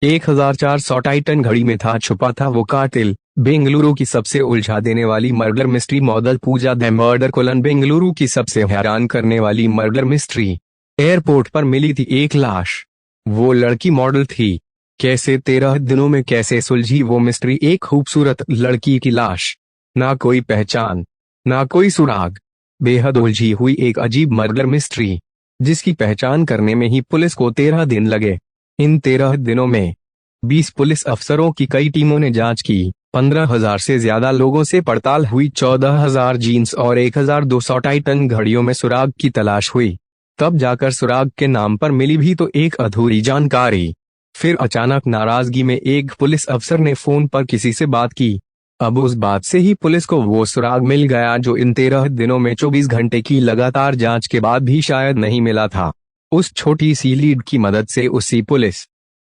1400 Titan घड़ी में छुपा था वो कातिल। बेंगलुरु की सबसे उलझा देने वाली murder mystery model Puja the murder कोलन बेंगलुरु की सबसे हैरान करने वाली मर्डर मिस्ट्री। एयरपोर्ट पर मिली थी एक लाश। वो लड़की मॉडल थी। कैसे 13 दिनों में कैसे सुलझी वो मिस्ट्री। एक खूबसूरत लड़की की लाश, ना कोई पहचान, ना कोई सुराग। बेहद उलझी हुई एक अजीब मर्डर मिस्ट्री, जिसकी पहचान करने में ही पुलिस को 13 दिन लगे। इन 13 दिनों में 20 पुलिस अफसरों की कई टीमों ने जांच की। 15,000 से ज्यादा लोगों से पड़ताल हुई। 14,000 जीन्स और 1,200 टाइटन घड़ियों में सुराग की तलाश हुई। तब जाकर सुराग के नाम पर मिली भी तो एक अधूरी जानकारी। फिर अचानक नाराजगी में एक पुलिस अफसर ने फोन पर किसी से बात की। अब उस बात से ही पुलिस को वो सुराग मिल गया जो इन 13 दिनों में 24 घंटे की लगातार जांच के बाद भी शायद नहीं मिला था। उस छोटी सी लीड की मदद से उसी पुलिस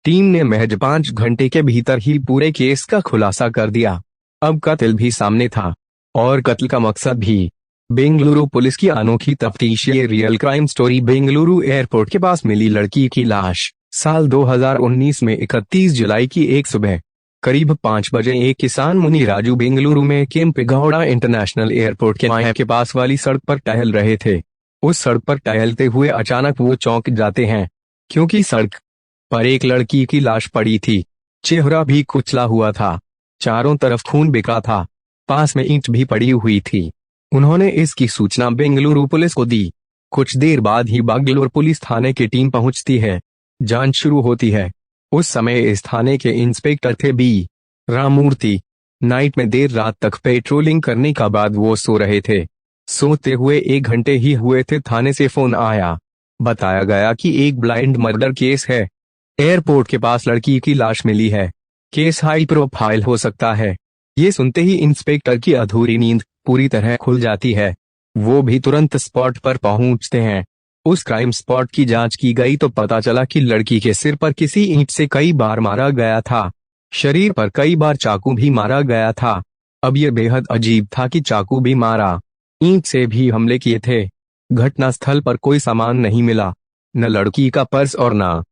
टीम ने महज 5 घंटे के भीतर ही पूरे केस का खुलासा कर दिया। अब कत्ल भी सामने था, और कत्ल का मकसद भी। बेंगलुरु पुलिस की अनोखी तफ्तीश। ये real crime story. Bengaluru airport के पास मिली लड़की की लाश। साल 2019 में 31 जुलाई की एक सुबह करीब 5 बजे एक किसान मुनि राजू बेंगलुरु में केम्पेगौड़ा इंटरनेशनल एयरपोर्ट के माहे के पास वाली सड़क पर टहल रहे थे। उस सड़क पर टहलते हुए अचानक वो चौंक जाते हैं, क्योंकि सड़क पर एक लड़की की लाश पड़ी थी। चेहरा भी कुचला हुआ था, चारों तरफ खून बिखरा था, पास में ईंट भी पड़ी हुई थी। उन्होंने इसकी सूचना बेंगलुरु पुलिस को दी। कुछ देर बाद ही बेंगलुरु पुलिस थाने की टीम पहुंचती है। जांच शुरू होती है। उस समय इस थाने के इंस्पेक्टर थे बी राममूर्ति। नाइट में देर रात तक पेट्रोलिंग करने का बाद वो सो रहे थे। सोते हुए 1 घंटे ही हुए थे, थाने से फोन आया। बताया गया कि एक ब्लाइंड मर्डर केस है। एयरपोर्ट के पास लड़की की लाश मिली है। केस हाई प्रोफाइल हो सकता है। ये सुनते ही इंस्पेक्टर की अधूरी नींद पूरी तरह खुल जाती है। वो भी तुरंत स्पॉट पर पहुंचते हैं। उस क्राइम स्पॉट की जांच की गई तो पता चला कि लड़की के सिर पर किसी ईंट से कई बार मारा गया था। शरीर पर कई बार चाकू भी मारा गया था। अब यह बेहद अजीब था कि चाकू भी मारा, ईंट से भी हमले किए थे। घटना स्थल पर कोई सामान नहीं मिला, न लड़की का पर्स और न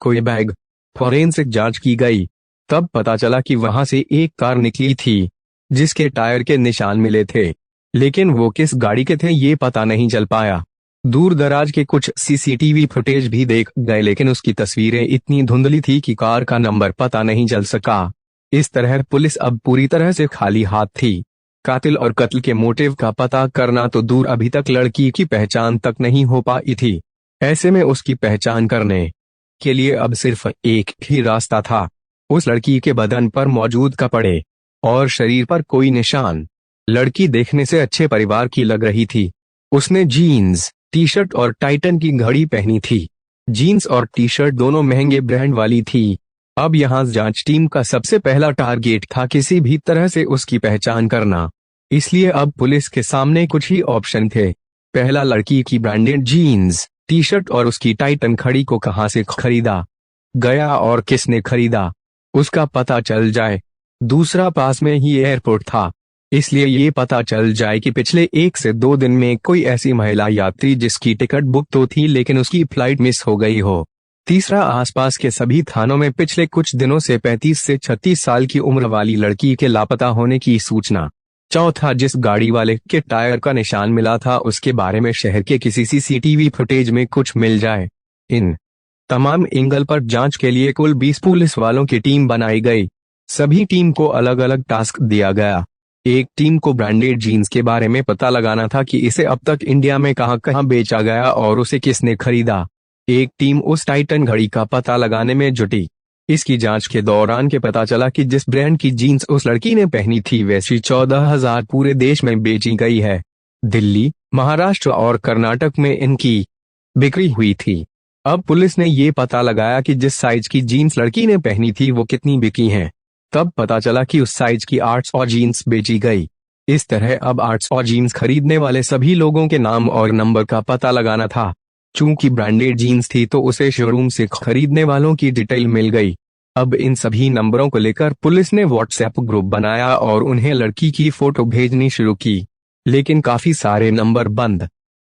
कोई बैग। फॉरेंसिक जांच की गई, तब पता चला कि वहां से एक कार निकली थी, जिसके टायर के निशान मिले थे, लेकिन वो किस गाड़ी के थे ये पता नहीं चल पाया। दूर दराज के कुछ सीसीटीवी फुटेज भी देख गए, लेकिन उसकी तस्वीरें इतनी धुंधली थी कि कार का नंबर पता नहीं चल सका। इस तरह पुलिस अब पूरी तरह से खाली हाथ थी। कातिल और कत्ल के मोटिव का पता करना तो दूर, अभी तक लड़की की पहचान तक नहीं हो पाई थी। ऐसे में उसकी पहचान करने के लिए अब सिर्फ एक ही रास्ता था। उस लड़की के बदन पर मौजूद कपड़े और शरीर पर कोई निशान। लड़की देखने से अच्छे परिवार की लग रही थी। उसने जीन्स, टी शर्ट और टाइटन की घड़ी पहनी थी। जीन्स और टी शर्ट दोनों महंगे ब्रांड वाली थी। अब यहाँ जांच टीम का सबसे पहला टारगेट था किसी भी तरह से उसकी पहचान करना। इसलिए अब पुलिस के सामने कुछ ही ऑप्शन थे। पहला, लड़की की ब्रांडेड जीन्स, टी शर्ट और उसकी टाइटन घड़ी को कहां से खरीदा गया और किसने खरीदा, उसका पता चल जाए। दूसरा, पास में ही एयरपोर्ट था, इसलिए ये पता चल जाए कि पिछले 1 से 2 दिन में कोई ऐसी महिला यात्री जिसकी टिकट बुक तो थी लेकिन उसकी फ्लाइट मिस हो गई हो। तीसरा, आसपास के सभी थानों में पिछले कुछ दिनों से 35 से 36 साल की उम्र वाली लड़की के लापता होने की सूचना। चौथा, जिस गाड़ी वाले के टायर का निशान मिला था उसके बारे में शहर के किसी सीसीटीवी फुटेज में कुछ मिल जाए। इन तमाम एंगल पर जांच के लिए कुल 20 पुलिस वालों की टीम बनाई गई। सभी टीम को अलग अलग टास्क दिया गया। एक टीम को ब्रांडेड जीन्स के बारे में पता लगाना था कि इसे अब तक इंडिया में कहां कहां बेचा गया और उसे किसने खरीदा। एक टीम उस टाइटन घड़ी का पता लगाने में जुटी। इसकी जांच के दौरान के पता चला कि जिस ब्रांड की जीन्स उस लड़की ने पहनी थी वैसी 14,000 पूरे देश में बेची गई है। दिल्ली, महाराष्ट्र और कर्नाटक में इनकी बिक्री हुई थी। अब पुलिस ने ये पता लगाया कि जिस साइज की जीन्स लड़की ने पहनी थी वो कितनी बिकी हैं। तब पता चला कि उस साइज की 800 जीन्स बेची गई। इस तरह अब 800 जीन्स खरीदने वाले सभी लोगों के नाम और नंबर का पता लगाना था। चूंकि ब्रांडेड जीन्स थी तो उसे शोरूम से खरीदने वालों की डिटेल मिल गई। अब इन सभी नंबरों को लेकर पुलिस ने व्हाट्सएप ग्रुप बनाया और उन्हें लड़की की फोटो भेजनी शुरू की, लेकिन काफी सारे नंबर बंद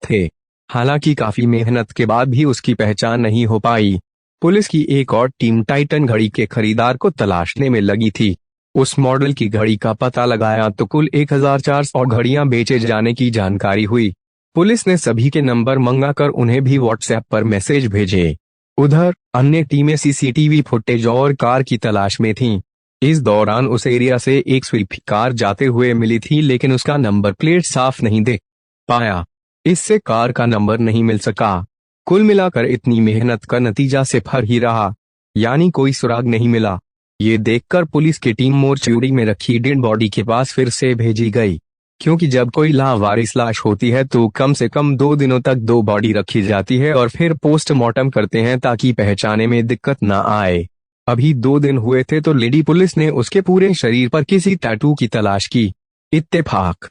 थे। हालांकि काफी मेहनत के बाद भी उसकी पहचान नहीं हो पाई। पुलिस की एक और टीम टाइटन घड़ी के खरीदार को तलाशने में लगी थी। उस मॉडल की घड़ी का पता लगाया तो कुल 1400 घड़ियां बेचे जाने की जानकारी हुई। पुलिस ने सभी के नंबर मंगाकर उन्हें भी व्हाट्सएप पर मैसेज भेजे। उधर अन्य टीमें सीसीटीवी फुटेज और कार की तलाश में थीं। इस दौरान उस एरिया से एक स्विफ्ट कार जाते हुए मिली थी, लेकिन उसका नंबर प्लेट साफ नहीं दिख पाया। इससे कार का नंबर नहीं मिल सका। कुल मिलाकर इतनी मेहनत का नतीजा सिफर ही रहा, यानी कोई सुराग नहीं मिला। ये देखकर पुलिस की टीम मोर्चरी में रखी डेड बॉडी के पास फिर से भेजी गई, क्योंकि जब कोई लावारिस लाश होती है तो कम से कम 2 दिनों तक 2 बॉडी रखी जाती है और फिर पोस्टमार्टम करते हैं ताकि पहचाने में दिक्कत ना आए। अभी 2 दिन हुए थे तो लेडी पुलिस ने उसके पूरे शरीर पर किसी टैटू की तलाश की। इत्तेफाक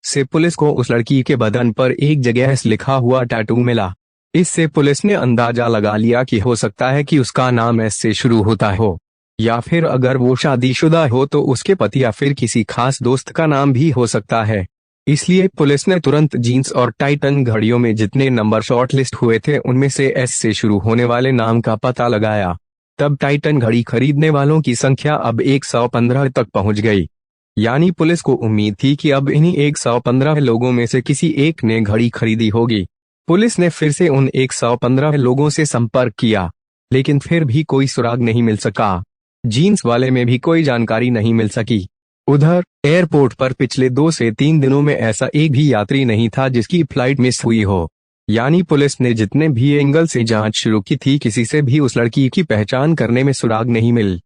से पुलिस को उस लड़की के बदन पर एक जगह एस लिखा हुआ टैटू मिला। इससे पुलिस ने अंदाजा लगा लिया कि हो सकता है कि उसका नाम एस से शुरू होता हो, या फिर अगर वो शादीशुदा हो तो उसके पति या फिर किसी खास दोस्त का नाम भी हो सकता है। इसलिए पुलिस ने तुरंत जीन्स और टाइटन घड़ियों में जितने नंबर शॉर्टलिस्ट हुए थे उनमें से एस से शुरू होने वाले नाम का पता लगाया। तब टाइटन घड़ी खरीदने वालों की संख्या अब 115 तक पहुंच गई। यानी पुलिस को उम्मीद थी कि अब इन्हीं 115 लोगों में से किसी एक ने घड़ी खरीदी होगी। पुलिस ने फिर से उन 115 लोगों से संपर्क किया, लेकिन फिर भी कोई सुराग नहीं मिल सका। जीन्स वाले में भी कोई जानकारी नहीं मिल सकी। उधर एयरपोर्ट पर पिछले 2 से 3 दिनों में ऐसा एक भी यात्री नहीं था जिसकी फ्लाइट मिस हुई हो। यानी पुलिस ने जितने भी एंगल से जांच शुरू की थी, किसी से भी उस लड़की की पहचान करने में सुराग नहीं मिल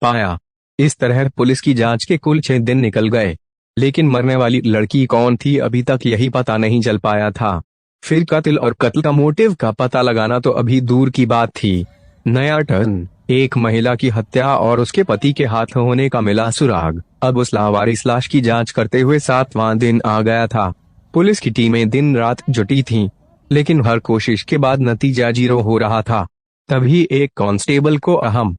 पाया। इस तरह पुलिस की जांच के कुल 6 दिन निकल गए, लेकिन मरने वाली लड़की कौन थी अभी तक यही पता नहीं चल पाया था। फिर कत्ल और कत्ल का मोटिव का पता लगाना तो अभी दूर की बात थी। नया टर्न, एक महिला की हत्या और उसके पति के हाथ होने का मिला सुराग। अब उस लावारिस लाश की जांच करते हुए 7वां दिन आ गया था। पुलिस की टीमें दिन रात जुटी थीं, लेकिन हर कोशिश के बाद नतीजा 0 हो रहा था। तभी एक कांस्टेबल को अहम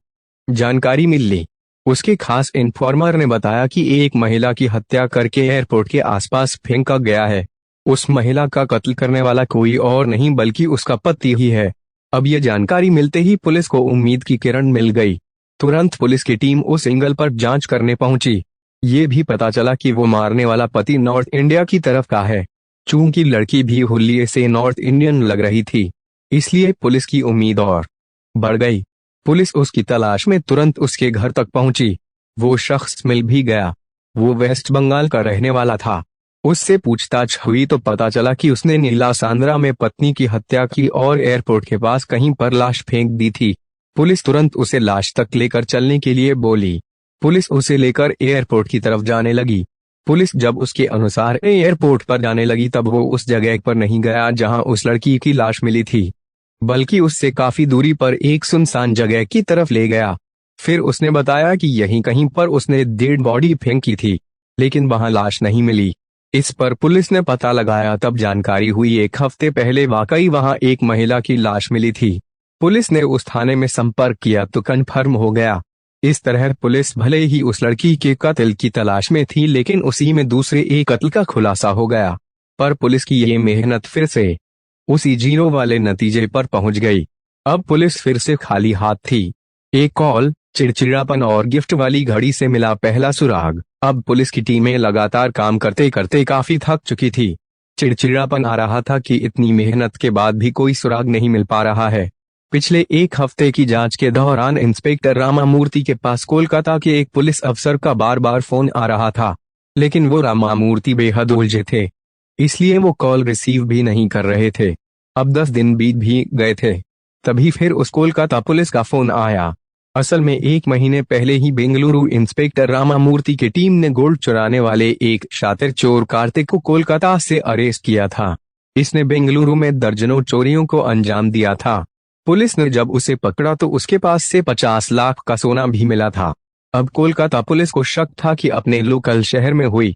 जानकारी मिली। उसके खास इन्फॉर्मर ने बताया कि एक महिला की हत्या करके एयरपोर्ट के आसपास फेंका गया है। उस महिला का कत्ल करने वाला कोई और नहीं बल्कि उसका पति ही है। अब यह जानकारी मिलते ही पुलिस को उम्मीद की किरण मिल गई। तुरंत पुलिस की टीम उस एंगल पर जांच करने पहुंची। ये भी पता चला कि वो मारने वाला पति नॉर्थ इंडिया की तरफ का है। चूंकि लड़की भी हुलिये से नॉर्थ इंडियन लग रही थी, इसलिए पुलिस की उम्मीद और बढ़ गई। पुलिस उसकी तलाश में तुरंत उसके घर तक पहुंची। वो शख्स मिल भी गया। वो वेस्ट बंगाल का रहने वाला था। उससे पूछताछ हुई तो पता चला कि उसने नीला सांद्रा में पत्नी की हत्या की और एयरपोर्ट के पास कहीं पर लाश फेंक दी थी। पुलिस तुरंत उसे लाश तक लेकर चलने के लिए बोली। पुलिस उसे लेकर एयरपोर्ट की तरफ जाने लगी। पुलिस जब उसके अनुसार एयरपोर्ट पर जाने लगी तब वो उस जगह पर नहीं गया जहां उस लड़की की लाश मिली थी, बल्कि उससे काफी दूरी पर एक सुनसान जगह की तरफ ले गया। फिर उसने बताया कि यहीं कहीं पर उसने डेड बॉडी फेंकी थी, लेकिन वहां लाश नहीं मिली। इस पर पुलिस ने पता लगाया तब जानकारी हुई 1 हफ्ते पहले वाकई वहां एक महिला की लाश मिली थी। पुलिस ने उस थाने में संपर्क किया तो कन्फर्म हो गया। इस तरह पुलिस भले ही उस लड़की के कत्ल की तलाश में थी, लेकिन उसी में दूसरे एक कत्ल का खुलासा हो गया। पर पुलिस की ये मेहनत फिर से उसी 0 वाले नतीजे पर पहुंच गई। अब पुलिस फिर से खाली हाथ थी। एक कॉल, चिड़चिड़ापन और गिफ्ट वाली घड़ी से मिला पहला सुराग। अब पुलिस की टीमें लगातार काम करते करते काफी थक चुकी थी। चिड़चिड़ापन आ रहा था कि इतनी मेहनत के बाद भी कोई सुराग नहीं मिल पा रहा है। पिछले 1 हफ्ते की जांच के दौरान इंस्पेक्टर रामामूर्ति के पास कोलकाता के एक पुलिस अफसर का बार बार फोन आ रहा था, लेकिन वो रामामूर्ति बेहद उलझे थे, इसलिए वो कॉल रिसीव भी नहीं कर रहे थे। अब 10 दिन बीत भी गए थे, तभी फिर उस कोलकाता पुलिस का फोन आया। असल में 1 महीने पहले ही बेंगलुरु इंस्पेक्टर रामामूर्ति की टीम ने गोल्ड चुराने वाले एक शातिर चोर कार्तिक को कोलकाता से अरेस्ट किया था। इसने बेंगलुरु में दर्जनों चोरियों को अंजाम दिया था। पुलिस ने जब उसे पकड़ा तो उसके पास से 50 लाख का सोना भी मिला था। अब कोलकाता पुलिस को शक था कि अपने लोकल शहर में हुई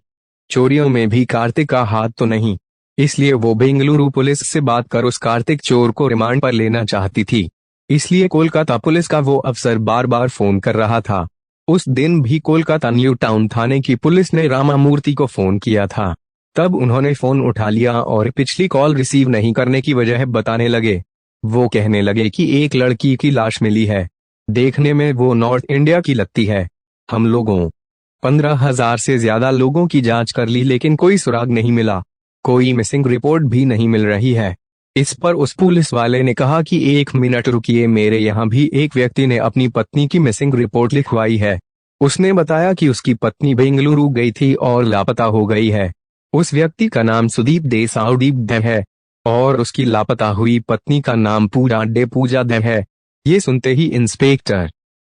चोरियों में भी कार्तिक का हाथ तो नहीं, इसलिए वो बेंगलुरु पुलिस से बात कर उस कार्तिक चोर को रिमांड पर लेना चाहती थी। इसलिए कोलकाता पुलिस का वो अफसर बार बार फोन कर रहा था। उस दिन भी कोलकाता न्यू टाउन थाने की पुलिस ने रामामूर्ति को फोन किया था। तब उन्होंने फोन उठा लिया और पिछली कॉल रिसीव नहीं करने की वजह बताने लगे। वो कहने लगे कि एक लड़की की लाश मिली है, देखने में वो नॉर्थ इंडिया की लगती है। हम लोगों 15,000 से ज्यादा लोगों की जांच कर ली लेकिन कोई सुराग नहीं मिला, कोई मिसिंग रिपोर्ट भी नहीं मिल रही है। इस पर उस पुलिस वाले ने कहा कि 1 मिनट रुकिए, मेरे यहाँ भी एक व्यक्ति ने अपनी पत्नी की मिसिंग रिपोर्ट लिखवाई है। उसने बताया कि उसकी पत्नी बेंगलुरु गई थी और लापता हो गई है। उस व्यक्ति का नाम सुदीप देसाउदीप है और उसकी लापता हुई पत्नी का नाम पूजा देव है। ये सुनते ही इंस्पेक्टर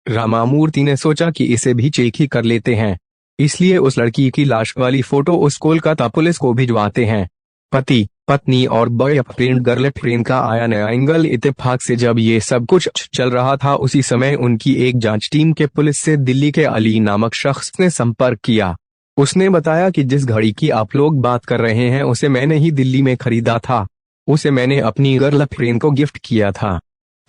रामामूर्ति ने सोचा कि इसे भी चेक ही कर लेते हैं, इसलिए उस लड़की की लाश वाली फोटो उस कोलकाता पुलिस को भिजवाते हैं। पति, पत्नी और बॉयफ्रेंड गर्लफ्रेंड का आया नया एंगल। इत्तेफाक से जब ये सब कुछ चल रहा था उसी समय उनकी एक जांच टीम के पुलिस से दिल्ली के अली नामक शख्स ने संपर्क किया। उसने बताया कि जिस घड़ी की आप लोग बात कर रहे हैं उसे मैंने ही दिल्ली में खरीदा था, उसे मैंने अपनी गर्लफ्रेंड को गिफ्ट किया था।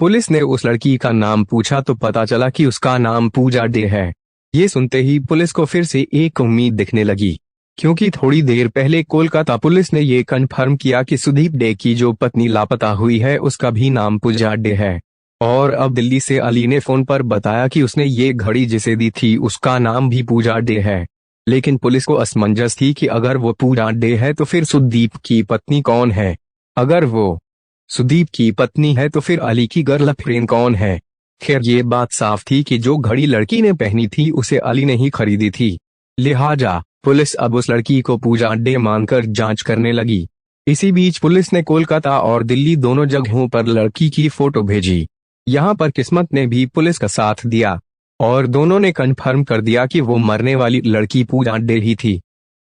पुलिस ने उस लड़की का नाम पूछा तो पता चला कि उसका नाम पूजा डे है। ये सुनते ही पुलिस को फिर से एक उम्मीद दिखने लगी, क्योंकि थोड़ी देर पहले कोलकाता पुलिस ने ये कंफर्म किया कि सुदीप डे की जो पत्नी लापता हुई है उसका भी नाम पूजा डे है। और अब दिल्ली से अली ने फोन पर बताया कि उसने ये घड़ी जिसे दी थी उसका नाम भी पूजा डे है। लेकिन पुलिस को असमंजस थी कि अगर वो पूजा डे है तो फिर सुदीप की पत्नी कौन है, अगर वो सुदीप की पत्नी है तो फिर अली की गर्लफ्रेंड कौन है। खैर ये बात साफ थी कि जो घड़ी लड़की ने पहनी थी उसे अली ने ही खरीदी थी, लिहाजा पुलिस अब उस लड़की को पूजा डे मानकर जांच करने लगी। इसी बीच पुलिस ने कोलकाता और दिल्ली दोनों जगहों पर लड़की की फोटो भेजी। यहाँ पर किस्मत ने भी पुलिस का साथ दिया और दोनों ने कंफर्म कर दिया कि वो मरने वाली लड़की पूजा डे ही थी।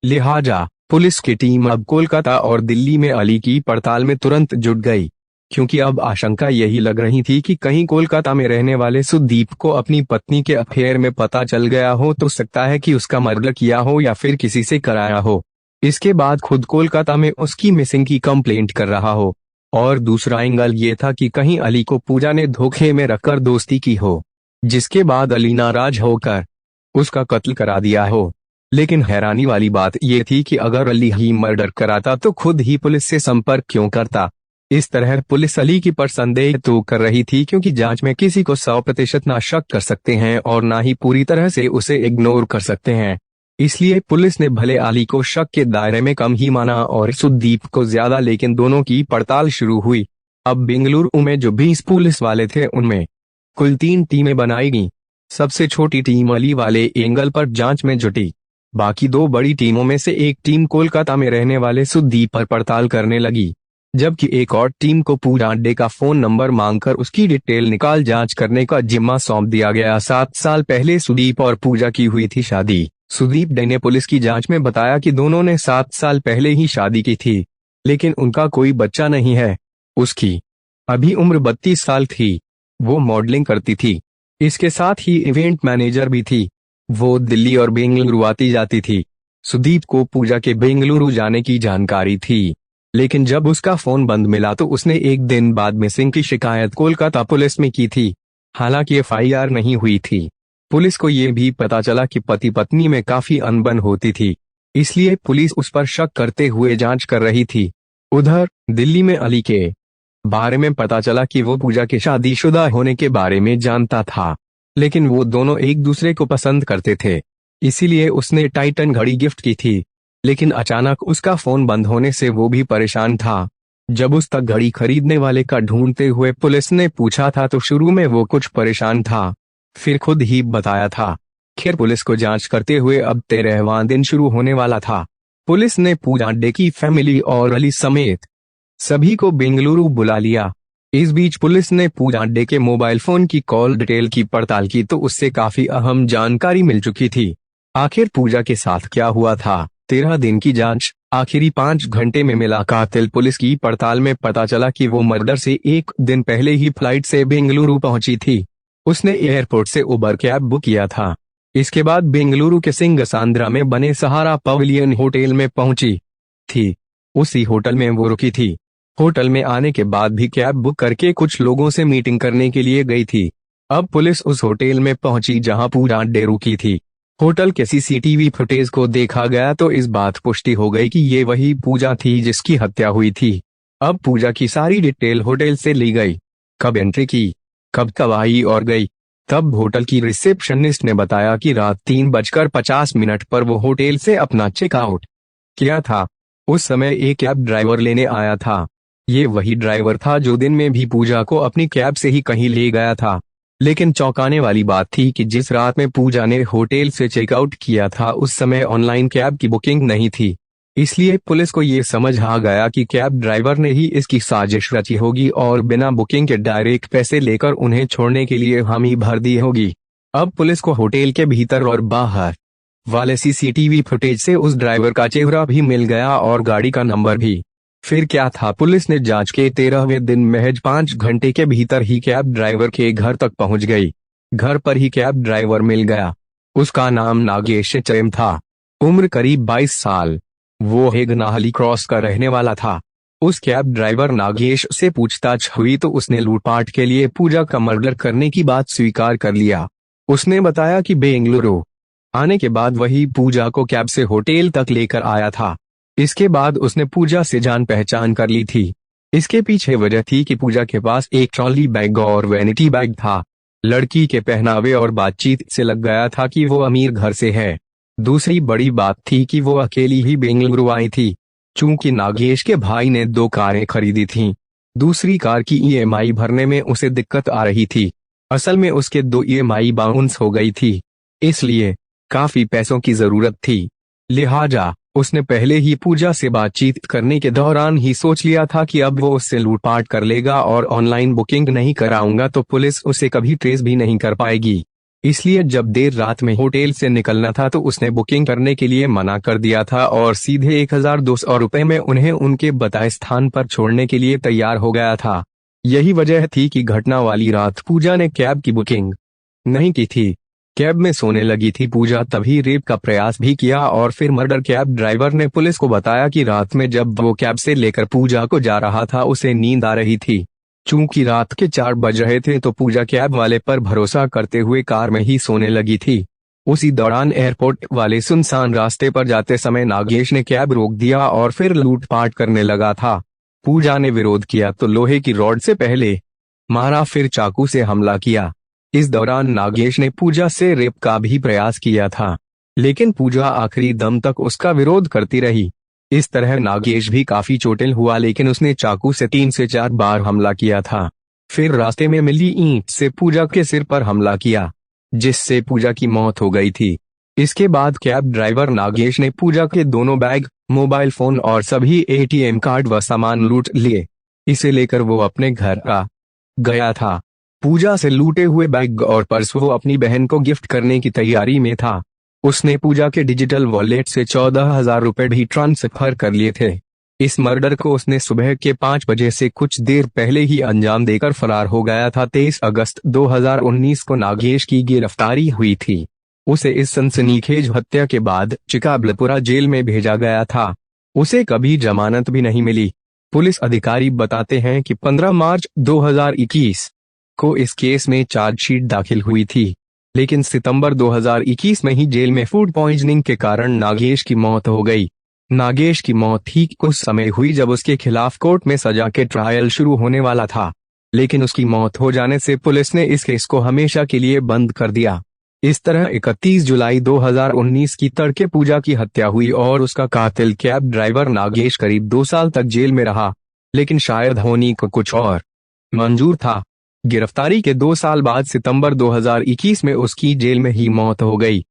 लिहाजा पुलिस की टीम अब कोलकाता और दिल्ली में अली की पड़ताल में तुरंत जुट गई, क्योंकि अब आशंका यही लग रही थी कि कहीं कोलकाता में रहने वाले सुदीप को अपनी पत्नी के अफेयर में पता चल गया हो तो सकता है कि उसका मर्डर किया हो या फिर किसी से कराया हो। इसके बाद खुद कोलकाता में उसकी मिसिंग की कंप्लेंट कर रहा हो। और दूसरा एंगल ये था कि कहीं अली को पूजा ने धोखे में रखकर दोस्ती की हो, जिसके बाद अली नाराज होकर उसका कत्ल करा दिया हो। लेकिन हैरानी वाली बात यह थी कि अगर अली ही मर्डर कराता तो खुद ही पुलिस से संपर्क क्यों करता। इस तरह पुलिस अली की पर संदेह तो कर रही थी, क्योंकि जांच में किसी को 100% ना शक कर सकते हैं और ना ही पूरी तरह से उसे इग्नोर कर सकते हैं। इसलिए पुलिस ने भले अली को शक के दायरे में कम ही माना और सुदीप को ज्यादा, लेकिन दोनों की पड़ताल शुरू हुई। अब बेंगलुरु में जो 20 पुलिस वाले थे उनमें कुल 3 टीमें बनाई गईं। सबसे छोटी टीम अली वाले एंगल पर जांच में जुटी। बाकी 2 बड़ी टीमों में से एक टीम कोलकाता में रहने वाले सुदीप पर पड़ताल करने लगी, जबकि एक और टीम को पूजा डे का फोन नंबर मांगकर उसकी डिटेल निकाल जांच करने का जिम्मा सौंप दिया गया। 7 साल पहले सुदीप और पूजा की हुई थी शादी। सुदीप डे ने पुलिस की जांच में बताया कि दोनों ने 7 साल पहले ही शादी की थी, लेकिन उनका कोई बच्चा नहीं है। उसकी अभी उम्र 32 साल थी। वो मॉडलिंग करती थी, इसके साथ ही इवेंट मैनेजर भी थी। वो दिल्ली और बेंगलुरु आती जाती थी। सुदीप को पूजा के बेंगलुरु जाने की जानकारी थी, लेकिन जब उसका फोन बंद मिला तो उसने एक दिन बाद मिसिंग की शिकायत कोलकाता पुलिस में की थी। हालांकि FIR नहीं हुई थी। पुलिस को यह भी पता चला कि पति पत्नी में काफी अनबन होती थी, इसलिए पुलिस उस पर शक करते हुए जांच कर रही थी। उधर दिल्ली में अली के बारे में पता चला कि वो पूजा के शादीशुदा होने के बारे में जानता था, लेकिन वो दोनों एक दूसरे को पसंद करते थे, इसीलिए उसने टाइटन घड़ी गिफ्ट की थी। लेकिन अचानक उसका फोन बंद होने से वो भी परेशान था। जब उस तक घड़ी खरीदने वाले का ढूंढते हुए पुलिस ने पूछा था तो शुरू में वो कुछ परेशान था, फिर खुद ही बताया था। खैर पुलिस को जांच करते हुए अब 13वां दिन शुरू होने वाला था। पुलिस ने पूजा डे की फैमिली और अली समेत सभी को बेंगलुरु बुला लिया। इस बीच पुलिस ने पूजा डे के मोबाइल फोन की कॉल डिटेल की पड़ताल की तो उससे काफी अहम जानकारी मिल चुकी थी। आखिर पूजा के साथ क्या हुआ था। 13 दिन की जांच, आखिरी 5 घंटे में मिला कातिल। पुलिस की पड़ताल में पता चला कि वो मर्डर से 1 दिन पहले ही फ्लाइट से बेंगलुरु पहुंची थी। उसने एयरपोर्ट से उबर कैब बुक किया था। इसके बाद बेंगलुरु के सिंगसांद्रा में बने सहारा पवेलियन होटल में पहुंची थी। उसी होटल में वो रुकी थी। होटल में आने के बाद भी कैब बुक करके कुछ लोगों से मीटिंग करने के लिए गई थी। अब पुलिस उस होटल में पहुंची जहां पूजा डे रुकी थी। होटल के CCTV फुटेज को देखा गया तो इस बात पुष्टि हो गई कि ये वही पूजा थी जिसकी हत्या हुई थी। अब पूजा की सारी डिटेल होटल से ली गई, कब एंट्री की, कब आई और गई। तब होटल की रिसेप्शनिस्ट ने बताया कि रात 3:50 पर वो होटल से अपना चेकआउट किया था। उस समय एक कैब ड्राइवर लेने आया था। ये वही ड्राइवर था जो दिन में भी पूजा को अपनी कैब से ही कहीं ले गया था। लेकिन चौंकाने वाली बात थी कि जिस रात में पूजा ने होटल से चेकआउट किया था उस समय ऑनलाइन कैब की बुकिंग नहीं थी। इसलिए पुलिस को ये समझ आ गया कि कैब ड्राइवर ने ही इसकी साजिश रची होगी और बिना बुकिंग के डायरेक्ट पैसे लेकर उन्हें छोड़ने के लिए हामी भर दी होगी। अब पुलिस को होटल के भीतर और बाहर वाले सीसीटीवी फुटेज से उस ड्राइवर का चेहरा भी मिल गया और गाड़ी का नंबर भी। फिर क्या था, पुलिस ने जांच के 13वें दिन महज 5 घंटे के भीतर ही कैब ड्राइवर के घर तक पहुंच गई। घर पर ही कैब ड्राइवर मिल गया। उसका नाम नागेश चैम था। उम्र करीब 22 साल। वो हेगनाहली क्रॉस का रहने वाला था। उस कैब ड्राइवर नागेश से पूछताछ हुई तो उसने लूटपाट के लिए पूजा का मर्डर करने की बात स्वीकार कर लिया। उसने बताया कि बेंगलुरु आने के बाद वही पूजा को कैब से होटल तक लेकर आया था। इसके बाद उसने पूजा से जान पहचान कर ली थी। इसके पीछे वजह थी कि पूजा के पास एक ट्रॉली बैग और वैनिटी बैग था। लड़की के पहनावे और बातचीत से लग गया था कि वो अमीर घर से है। दूसरी बड़ी बात थी कि वो अकेली ही बेंगलुरु आई थी। चूंकि नागेश के भाई ने 2 कारें खरीदी थीं, दूसरी कार की ईएमआई भरने में उसे दिक्कत आ रही थी। असल में उसके 2 ईएमआई बाउंस हो गई थी, इसलिए काफी पैसों की जरूरत थी। लिहाजा उसने पहले ही पूजा से बातचीत करने के दौरान ही सोच लिया था कि अब वो उससे लूटपाट कर लेगा और ऑनलाइन बुकिंग नहीं कराऊंगा तो पुलिस उसे कभी ट्रेस भी नहीं कर पाएगी। इसलिए जब देर रात में होटल से निकलना था तो उसने बुकिंग करने के लिए मना कर दिया था और सीधे 1200 रुपए में उन्हें उनके बताए स्थान पर छोड़ने के लिए तैयार हो गया था। यही वजह थी कि घटना वाली रात पूजा ने कैब की बुकिंग नहीं की थी। कैब में सोने लगी थी पूजा, तभी रेप का प्रयास भी किया और फिर मर्डर। कैब ड्राइवर ने पुलिस को बताया कि रात में जब वो कैब से लेकर पूजा को जा रहा था उसे नींद आ रही थी। चूंकि रात के 4 बज रहे थे तो पूजा कैब वाले पर भरोसा करते हुए कार में ही सोने लगी थी। उसी दौरान एयरपोर्ट वाले सुनसान रास्ते पर जाते समय नागेश ने कैब रोक दिया और फिर लूटपाट करने लगा था। पूजा ने विरोध किया तो लोहे की रॉड से पहले मारा, फिर चाकू से हमला किया। इस दौरान नागेश ने पूजा से रेप का भी प्रयास किया था, लेकिन पूजा आखिरी दम तक उसका विरोध करती रही। इस तरह नागेश भी काफी चोटिल हुआ, लेकिन उसने चाकू से 3 से 4 बार हमला किया था। फिर रास्ते में मिली ईंट से पूजा के सिर पर हमला किया, जिससे पूजा की मौत हो गई थी। इसके बाद कैब ड्राइवर नागेश ने पूजा के दोनों बैग, मोबाइल फोन और सभी एटीएम कार्ड व सामान लूट लिए। इसे लेकर वो अपने घर आ गया था। पूजा से लूटे हुए बैग और पर्स वो अपनी बहन को गिफ्ट करने की तैयारी में था। उसने पूजा के डिजिटल वॉलेट से 14,000 रुपए भी ट्रांसफर कर लिए थे। इस मर्डर को उसने सुबह के 5 बजे से कुछ देर पहले ही अंजाम देकर फरार हो गया था। 23 अगस्त 2019 को नागेश की गिरफ्तारी हुई थी। उसे इस सनसनीखेज हत्या के बाद चिकाबलपुरा जेल में भेजा गया था। उसे कभी जमानत भी नहीं मिली। पुलिस अधिकारी बताते हैं कि 15 मार्च 2021 को इस केस में चार्जशीट दाखिल हुई थी, लेकिन सितंबर 2021 में ही जेल में फूड पॉइजनिंग के कारण नागेश की मौत हो गई। नागेश की मौत ठीक उस समय हुई जब उसके खिलाफ कोर्ट में सजा के ट्रायल शुरू होने वाला था, लेकिन उसकी मौत हो जाने से पुलिस ने इस केस को हमेशा के लिए बंद कर दिया। इस तरह 31 जुलाई 2019 की तड़के पूजा की हत्या हुई और उसका कातिल कैब ड्राइवर नागेश करीब 2 साल तक जेल में रहा, लेकिन शायद होनी को कुछ और मंजूर था। गिरफ्तारी के 2 साल बाद सितंबर 2021 में उसकी जेल में ही मौत हो गई।